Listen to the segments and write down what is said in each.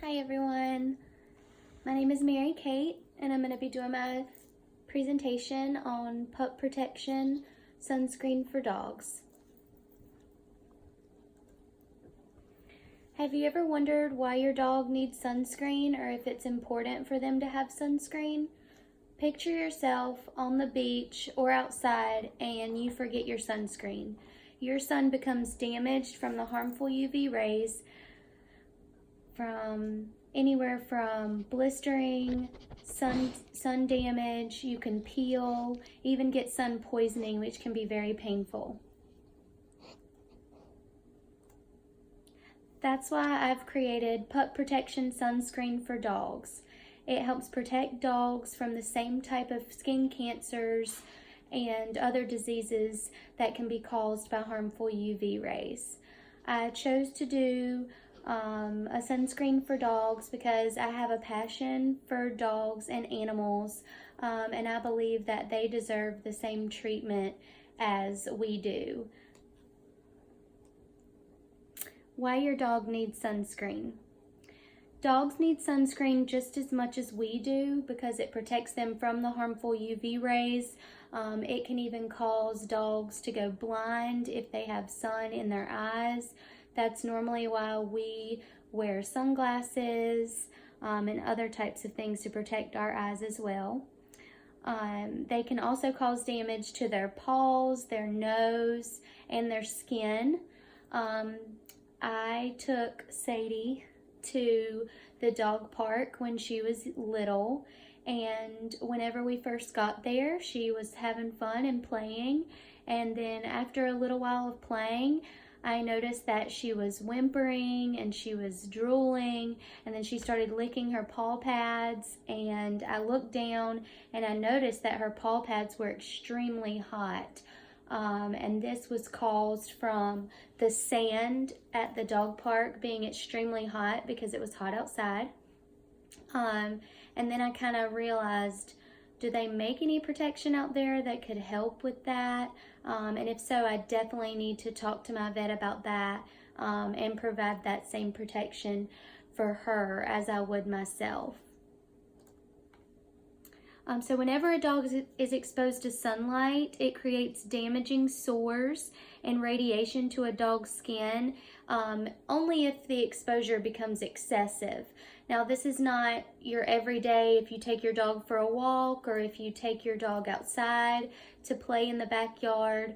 Hi everyone, my name is Mary Kate and I'm going to be doing my presentation on Pup Protection Sunscreen for Dogs. Have you ever wondered why your dog needs sunscreen or if it's important for them to have sunscreen? Picture yourself on the beach or outside and you forget your sunscreen. Your sun becomes damaged from the harmful UV rays from anywhere from blistering, sun damage, you can peel, even get sun poisoning, which can be very painful. That's why I've created Pup Protection Sunscreen for Dogs. It helps protect dogs from the same type of skin cancers and other diseases that can be caused by harmful UV rays. I chose to do a sunscreen for dogs because I have a passion for dogs and animals, and I believe that they deserve the same treatment as we do. Why your dog needs sunscreen. Dogs need sunscreen just as much as we do because it protects them from the harmful UV rays. It can even cause dogs to go blind if they have sun in their eyes. That's normally why we wear sunglasses and other types of things to protect our eyes as well. They can also cause damage to their paws, their nose, and their skin. I took Sadie to the dog park when she was little, and whenever we first got there, she was having fun and playing, and then after a little while of playing, I noticed that she was whimpering and she was drooling, and then she started licking her paw pads, and I looked down and I noticed that her paw pads were extremely hot. And this was caused from the sand at the dog park being extremely hot because it was hot outside. And then I kind of realized, do they make any protection out there that could help with that? And if so, I definitely need to talk to my vet about that and provide that same protection for her as I would myself. So whenever a dog is exposed to sunlight, it creates damaging sores and radiation to a dog's skin, only if the exposure becomes excessive. Now, this is not your everyday if you take your dog for a walk or if you take your dog outside to play in the backyard.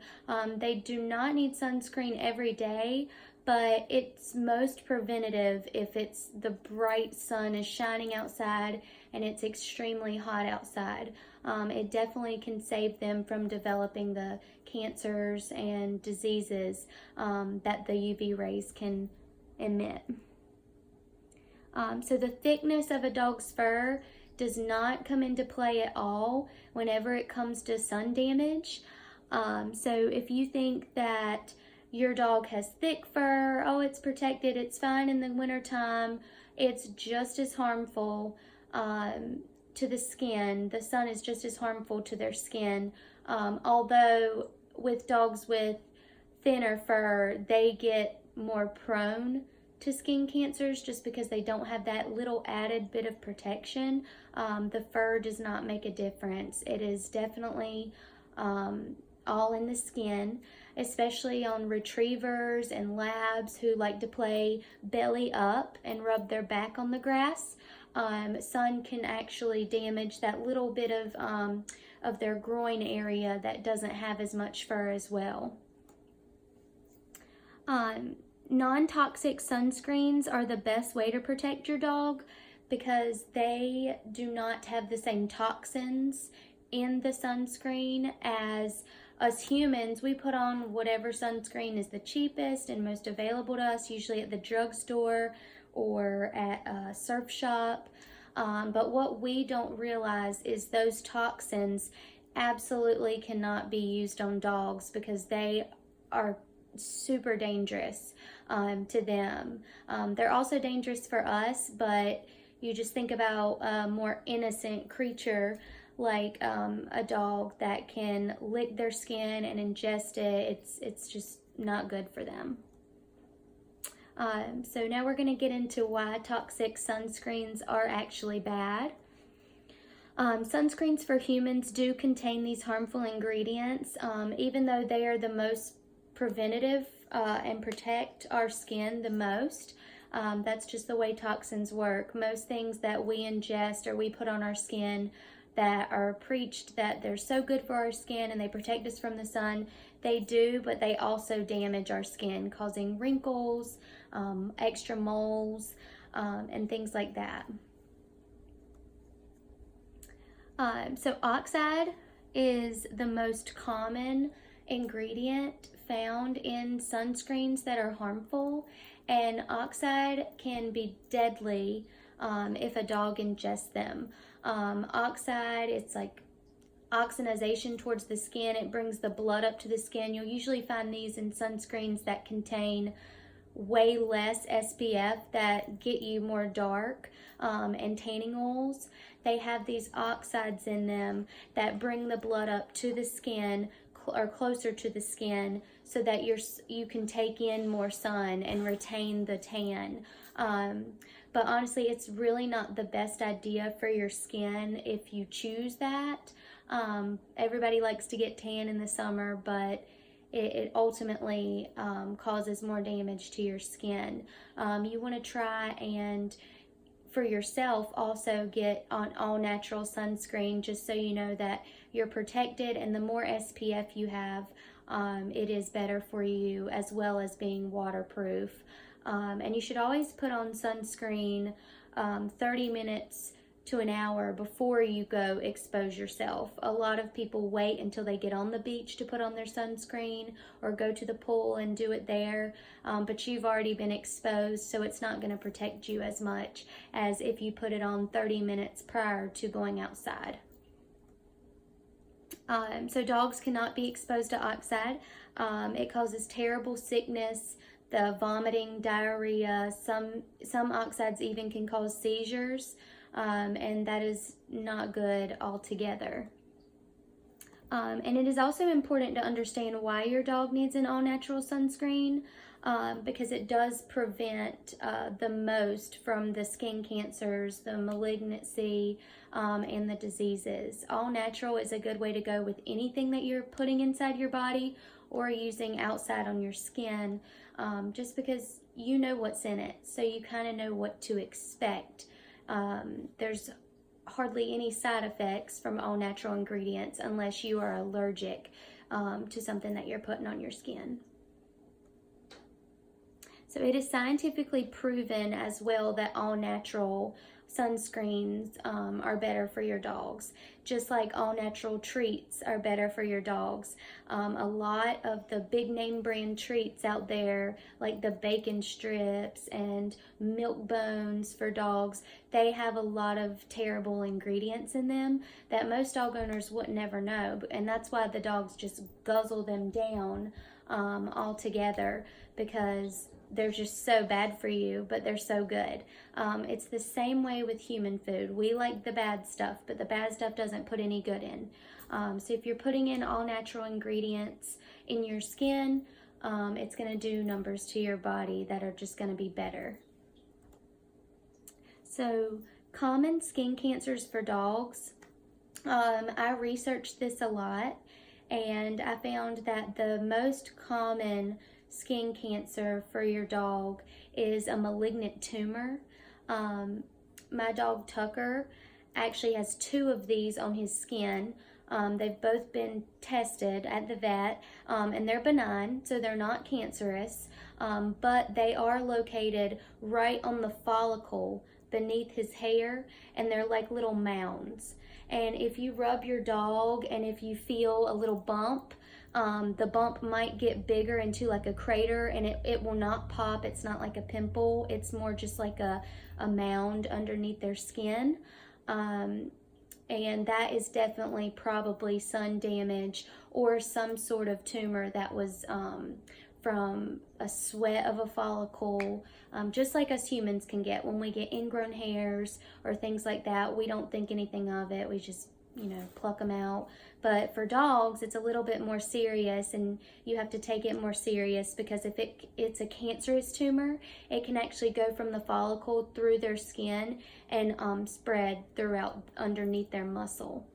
They do not need sunscreen every day, but it's most preventative if it's the bright sun is shining outside and it's extremely hot outside. It definitely can save them from developing the cancers and diseases that the UV rays can emit. So the thickness of a dog's fur does not come into play at all whenever it comes to sun damage. So if you think that your dog has thick fur, oh, it's protected, it's fine in the wintertime, it's just as harmful to the skin. The sun is just as harmful to their skin. Although with dogs with thinner fur, they get more prone to skin cancers just because they don't have that little added bit of protection. The fur does not make a difference. It is definitely all in the skin, especially on retrievers and labs who like to play belly up and rub their back on the grass. Sun can actually damage that little bit of their groin area that doesn't have as much fur as well. Non-toxic sunscreens are the best way to protect your dog because they do not have the same toxins in the sunscreen as us humans. We put on whatever sunscreen is the cheapest and most available to us, usually at the drugstore or at a surf shop. But what we don't realize is those toxins absolutely cannot be used on dogs because they are super dangerous to them. They're also dangerous for us, but you just think about a more innocent creature like a dog that can lick their skin and ingest it. It's just not good for them. So now we're going to get into why toxic sunscreens are actually bad. Sunscreens for humans do contain these harmful ingredients, even though they are the most preventative and protect our skin the most. That's just the way toxins work. Most things that we ingest or we put on our skin that are preached that they're so good for our skin and they protect us from the sun, they do, but they also damage our skin, causing wrinkles, extra moles, and things like that. So oxide is the most common ingredient found in sunscreens that are harmful, and oxide can be deadly if a dog ingests them. Oxide, it's like oxidization towards the skin. It brings the blood up to the skin. You'll usually find these in sunscreens that contain way less SPF that get you more dark and tanning oils. They have these oxides in them that bring the blood up to the skin or closer to the skin so that you can take in more sun and retain the tan. But honestly, it's really not the best idea for your skin if you choose that. Everybody likes to get tan in the summer, but it ultimately causes more damage to your skin. You want to try and for yourself also get on all natural sunscreen, just so you know that you're protected, and the more SPF you have, it is better for you, as well as being waterproof. And you should always put on sunscreen 30 minutes to an hour before you go expose yourself. A lot of people wait until they get on the beach to put on their sunscreen or go to the pool and do it there, but you've already been exposed, so it's not going to protect you as much as if you put it on 30 minutes prior to going outside. So dogs cannot be exposed to oxide. It causes terrible sickness, the vomiting, diarrhea. Some oxides even can cause seizures. And that is not good altogether. And it is also important to understand why your dog needs an all-natural sunscreen, because it does prevent the most from the skin cancers, the malignancy, and the diseases. All-natural is a good way to go with anything that you're putting inside your body or using outside on your skin, just because you know what's in it, so you kind of know what to expect. There's hardly any side effects from all natural ingredients unless you are allergic to something that you're putting on your skin. So it is scientifically proven as well that all natural sunscreens are better for your dogs, just like all natural treats are better for your dogs. A lot of the big name brand treats out there, like the bacon strips and milk bones for dogs, they have a lot of terrible ingredients in them that most dog owners wouldn't ever know, and that's why the dogs just guzzle them down altogether, because they're just so bad for you, but they're so good. It's the same way with human food. We like the bad stuff, but the bad stuff doesn't put any good in. So if you're putting in all natural ingredients in your skin, it's going to do numbers to your body that are just going to be better. So common skin cancers for dogs. I researched this a lot, and I found that the most common skin cancer for your dog is a malignant tumor. My dog Tucker actually has 2 of these on his skin. They've both been tested at the vet, and they're benign, so they're not cancerous, but they are located right on the follicle beneath his hair, and they're like little mounds. And if you rub your dog and if you feel a little bump, the bump might get bigger into like a crater, and it will not pop. It's not like a pimple. It's more just like a mound underneath their skin. And that is definitely probably sun damage or some sort of tumor that was from a sweat of a follicle, just like us humans can get when we get ingrown hairs or things like that. We don't think anything of it. We just you know, pluck them out. But for dogs, it's a little bit more serious, and you have to take it more serious, because if it's a cancerous tumor, it can actually go from the follicle through their skin and spread throughout underneath their muscle.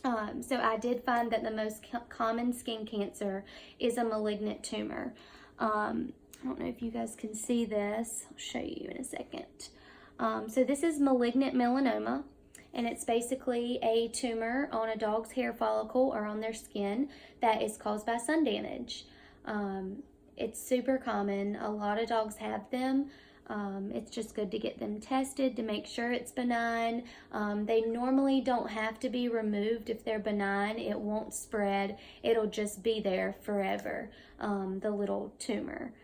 So I did find that the most common skin cancer is a malignant tumor. I don't know if you guys can see this. I'll show you in a second. So this is malignant melanoma, and it's basically a tumor on a dog's hair follicle or on their skin that is caused by sun damage. It's super common. A lot of dogs have them. It's just good to get them tested to make sure it's benign. They normally don't have to be removed if they're benign. It won't spread. It'll just be there forever, the little tumor.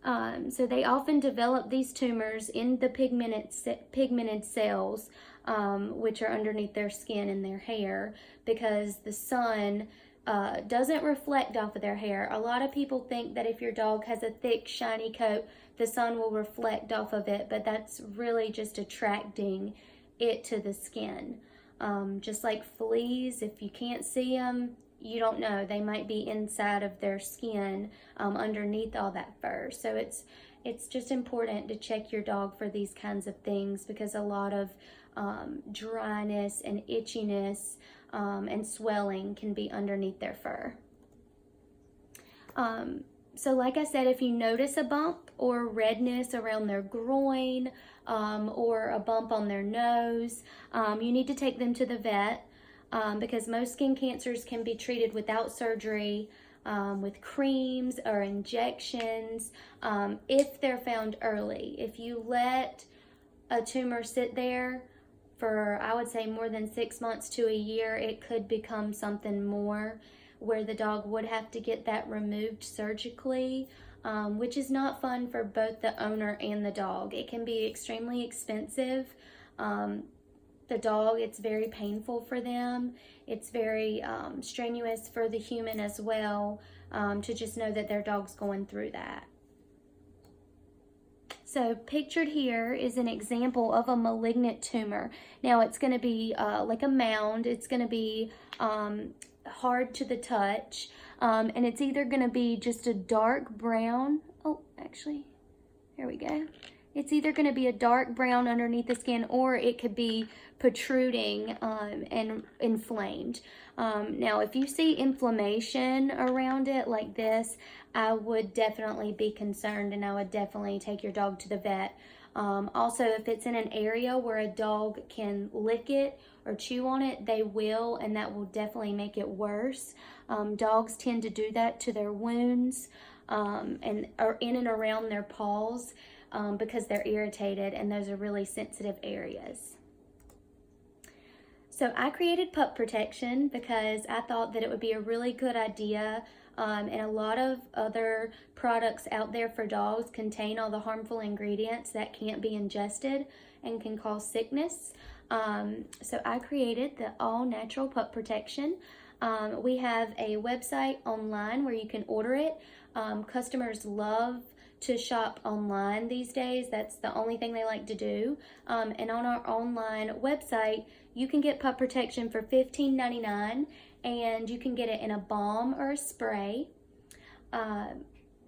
So they often develop these tumors in the pigmented cells, which are underneath their skin and their hair, because the sun doesn't reflect off of their hair. A lot of people think that if your dog has a thick, shiny coat, the sun will reflect off of it, but that's really just attracting it to the skin. Just like fleas, if you can't see them, you don't know. They might be inside of their skin, underneath all that fur. So it's just important to check your dog for these kinds of things, because a lot of dryness and itchiness and swelling can be underneath their fur. So like I said, if you notice a bump or redness around their groin, or a bump on their nose, you need to take them to the vet, because most skin cancers can be treated without surgery, with creams or injections, if they're found early. If you let a tumor sit there for, I would say, more than 6 months to a year, it could become something more, where the dog would have to get that removed surgically, which is not fun for both the owner and the dog. It can be extremely expensive. The dog, it's very painful for them. It's very strenuous for the human as well, to just know that their dog's going through that. So pictured here is an example of a malignant tumor. Now it's going to be like a mound. It's going to be hard to the touch, and it's either going to be just a dark brown. Oh, actually, here we go. It's either going to be a dark brown underneath the skin, or it could be protruding and inflamed. Now, if you see inflammation around it like this, I would definitely be concerned, and I would definitely take your dog to the vet. Also, if it's in an area where a dog can lick it or chew on it, they will, and that will definitely make it worse. Dogs tend to do that to their wounds, and or in and around their paws, because they're irritated, and those are really sensitive areas. So I created Pup Protection because I thought that it would be a really good idea, and a lot of other products out there for dogs contain all the harmful ingredients that can't be ingested and can cause sickness. So I created the all-natural Pup Protection. We have a website online where you can order it. Customers love to shop online these days. That's the only thing they like to do. And on our online website, you can get Pup Protection for $15.99, and you can get it in a balm or a spray.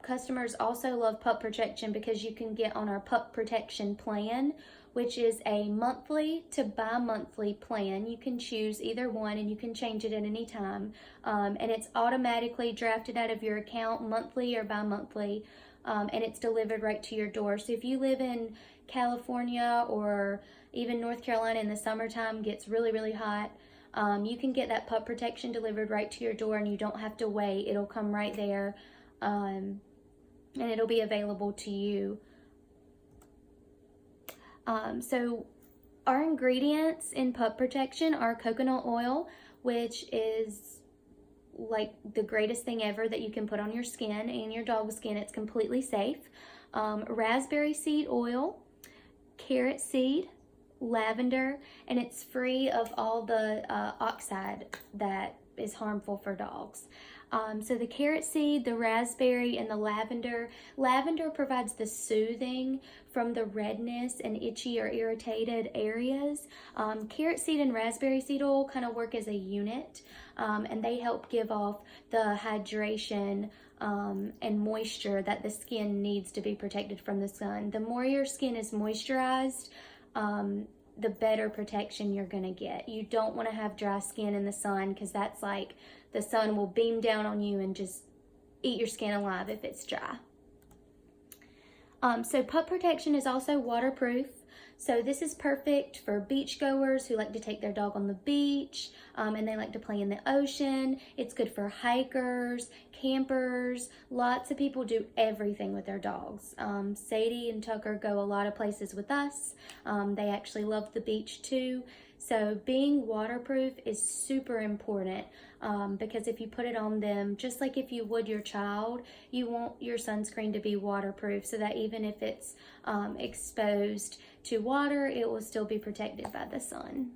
Customers also love Pup Protection because you can get on our Pup Protection plan, which is a monthly to bi-monthly plan. You can choose either one, and you can change it at any time. And it's automatically drafted out of your account monthly or bi-monthly, and it's delivered right to your door. So if you live in California or even North Carolina in the summertime, gets really, really hot, you can get that Pup Protection delivered right to your door, and you don't have to wait. It'll come right there, and it'll be available to you. So our ingredients in Pup Protection are coconut oil, which is like the greatest thing ever that you can put on your skin and your dog's skin. It's completely safe. Raspberry seed oil, carrot seed, lavender, and it's free of all the oxide that is harmful for dogs. So the carrot seed, the raspberry, and the lavender. Lavender provides the soothing from the redness and itchy or irritated areas. Carrot seed and raspberry seed oil kind of work as a unit, and they help give off the hydration and moisture that the skin needs to be protected from the sun. The more your skin is moisturized, the better protection you're going to get. You don't want to have dry skin in the sun, because that's like the sun will beam down on you and just eat your skin alive if it's dry. So Pup Protection is also waterproof. So this is perfect for beach goers who like to take their dog on the beach, and they like to play in the ocean. It's good for hikers, campers. Lots of people do everything with their dogs. Sadie and Tucker go a lot of places with us. They actually love the beach too. So being waterproof is super important, because if you put it on them, just like if you would your child, you want your sunscreen to be waterproof, so that even if it's exposed to water, it will still be protected by the sun.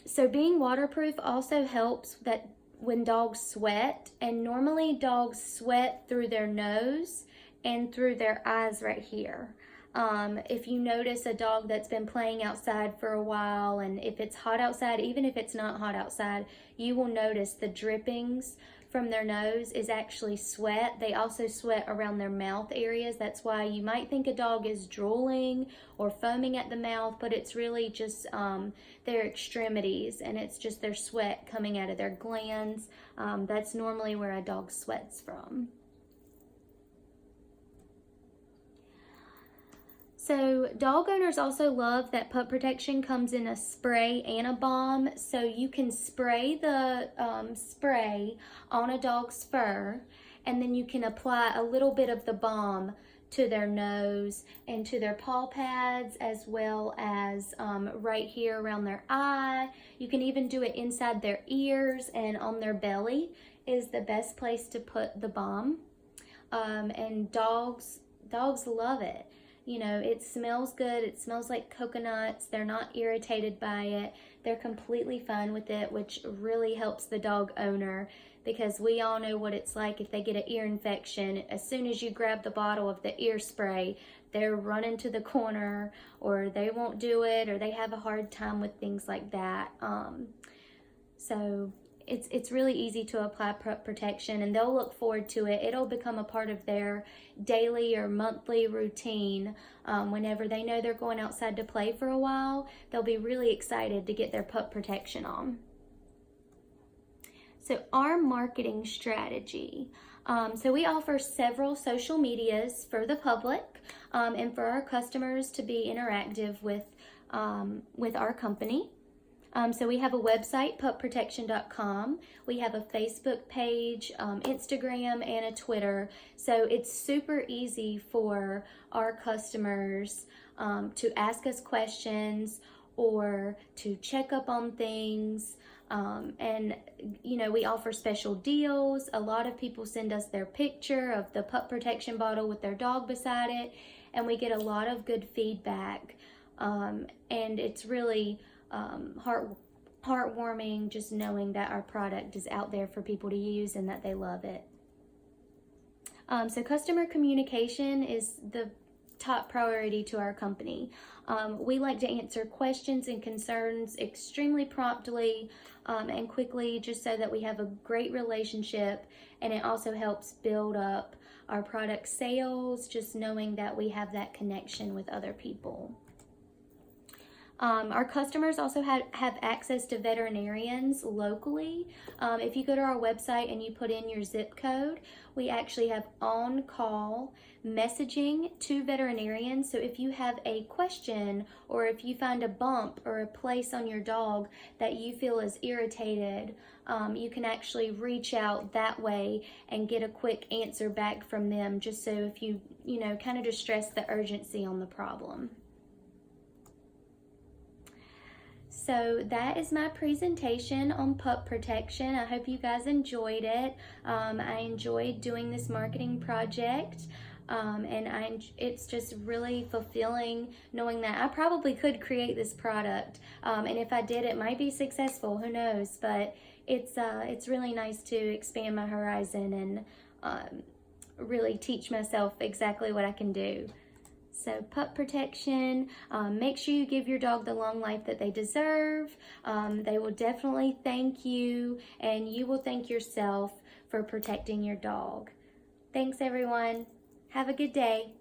So being waterproof also helps that when dogs sweat, and normally dogs sweat through their nose and through their eyes right here. If you notice a dog that's been playing outside for a while, and if it's hot outside, even if it's not hot outside, you will notice the drippings from their nose is actually sweat. They also sweat around their mouth areas. That's why you might think a dog is drooling or foaming at the mouth, but it's really just their extremities, and it's just their sweat coming out of their glands. That's normally where a dog sweats from. So dog owners also love that Pup Protection comes in a spray and a balm. So you can spray the spray on a dog's fur, and then you can apply a little bit of the balm to their nose and to their paw pads, as well as right here around their eye. You can even do it inside their ears, and on their belly is the best place to put the balm. And dogs love it. You know, it smells good. It smells like coconuts. They're not irritated by it. They're completely fine with it, which really helps the dog owner, because we all know what it's like if they get an ear infection. As soon as you grab the bottle of the ear spray, they're running to the corner, or they won't do it, or they have a hard time with things like that. So it's really easy to apply Pup Protection, and they'll look forward to it. It'll become a part of their daily or monthly routine. Whenever they know they're going outside to play for a while, they'll be really excited to get their Pup Protection on. So our marketing strategy. So we offer several social medias for the public, and for our customers to be interactive with our company. So we have a website, pupprotection.com. We have a Facebook page, Instagram, and a Twitter. So it's super easy for our customers to ask us questions or to check up on things. And, you know, we offer special deals. A lot of people send us their picture of the Pup Protection bottle with their dog beside it, and we get a lot of good feedback. And it's really heartwarming just knowing that our product is out there for people to use and that they love it. So customer communication is the top priority to our company. We like to answer questions and concerns extremely promptly and quickly, just so that we have a great relationship, and it also helps build up our product sales, just knowing that we have that connection with other people. Our customers also have access to veterinarians locally. If you go to our website and you put in your zip code, we actually have on-call messaging to veterinarians. So if you have a question, or if you find a bump or a place on your dog that you feel is irritated, you can actually reach out that way and get a quick answer back from them, just so if you kind of just stress the urgency on the problem. So that is my presentation on Pup Protection. I hope you guys enjoyed it. I enjoyed doing this marketing project. and it's just really fulfilling knowing that I probably could create this product, and if I did, it might be successful, who knows, but it's really nice to expand my horizon and really teach myself exactly what I can do. So Pup Protection, make sure you give your dog the long life that they deserve. They will definitely thank you, and you will thank yourself for protecting your dog. Thanks everyone. Have a good day.